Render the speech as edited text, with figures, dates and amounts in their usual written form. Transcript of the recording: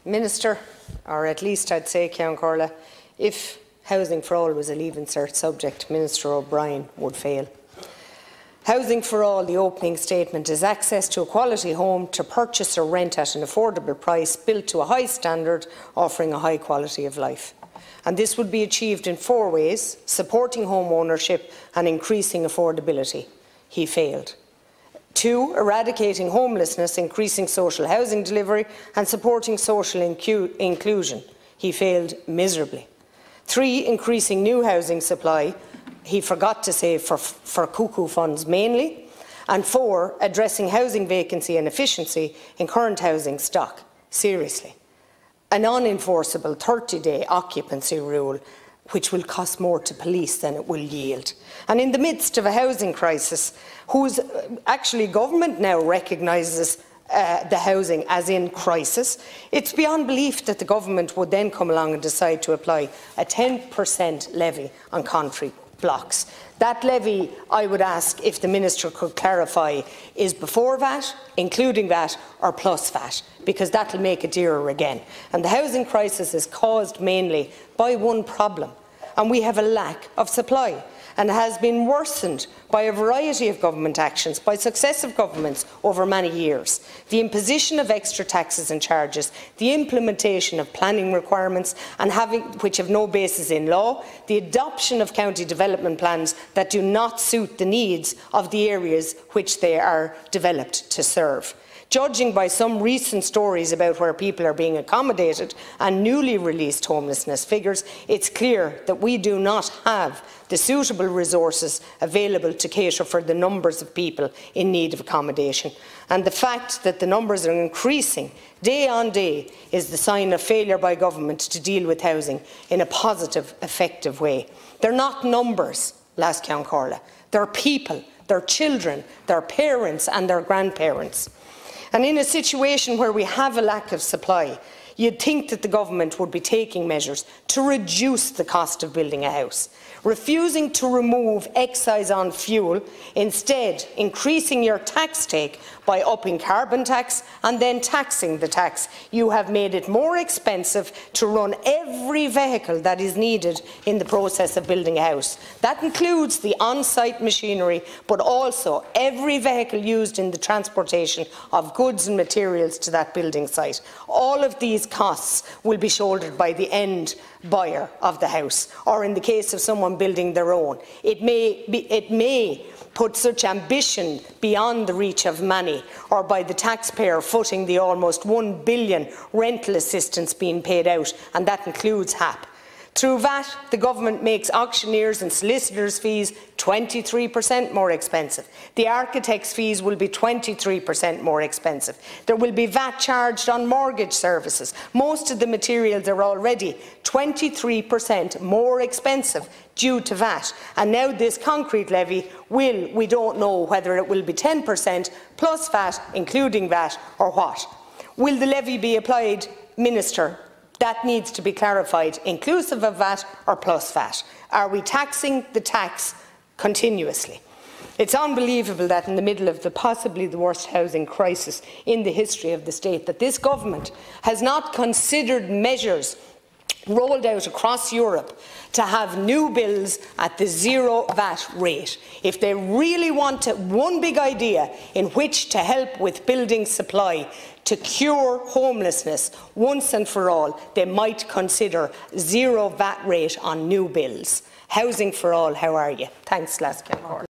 Minister, or at least I'd say, Ceann Comhairle, if Housing for All was a Leaving Cert subject, Minister O'Brien would fail. Housing for All, the opening statement, is access to a quality home to purchase or rent at an affordable price, built to a high standard, offering a high quality of life. And this would be achieved in 4 ways: supporting home ownership and increasing affordability. He failed. 2, eradicating homelessness, increasing social housing delivery and supporting social inclusion. He failed miserably. 3, increasing new housing supply. He forgot to say for cuckoo funds mainly. And 4, addressing housing vacancy and efficiency in current housing stock. Seriously. An unenforceable 30-day occupancy rule which will cost more to police than it will yield. And in the midst of a housing crisis, whose actually government now recognises the housing as in crisis, it's beyond belief that the government would then come along and decide to apply a 10% levy on concrete blocks. That levy, I would ask if the Minister could clarify, is before VAT, including VAT, or plus VAT, because that will make it dearer again. And the housing crisis is caused mainly by one problem, and we have a lack of supply, and has been worsened by a variety of government actions by successive governments over many years. The imposition of extra taxes and charges, the implementation of planning requirements which have no basis in law, the adoption of county development plans that do not suit the needs of the areas which they are developed to serve. Judging by some recent stories about where people are being accommodated and newly released homelessness figures, it's clear that we do not have the suitable resources available to cater for the numbers of people in need of accommodation. And the fact that the numbers are increasing day on day is the sign of failure by government to deal with housing in a positive, effective way. They're not numbers, Las Ceann Comhairle. They're people, they're children, they're parents and their grandparents. And in a situation where we have a lack of supply, you'd think that the government would be taking measures to reduce the cost of building a house, refusing to remove excise on fuel, instead increasing your tax take by upping carbon tax and then taxing the tax. You have made it more expensive to run every vehicle that is needed in the process of building a house. That includes the on-site machinery, but also every vehicle used in the transportation of goods and materials to that building site. All of these costs will be shouldered by the end buyer of the house, or in the case of someone building their own. It may put such ambition beyond the reach of many, or by the taxpayer footing the almost £1 billion rental assistance being paid out, and that includes HAP. Through VAT, the government makes auctioneers and solicitors' fees 23% more expensive. The architects' fees will be 23% more expensive. There will be VAT charged on mortgage services. Most of the materials are already 23% more expensive due to VAT. And now this concrete levy we don't know whether it will be 10% plus VAT, including VAT, or what. Will the levy be applied, Minister? That needs to be clarified, inclusive of VAT or plus VAT. Are we taxing the tax continuously? It's unbelievable that in the middle of possibly the worst housing crisis in the history of the state, that this government has not considered measures rolled out across Europe to have new bills at the zero VAT rate. If they really want one big idea in which to help with building supply to cure homelessness once and for all, they might consider zero VAT rate on new bills. Housing for All, how are you? Thanks, Las Ceann Comhairle.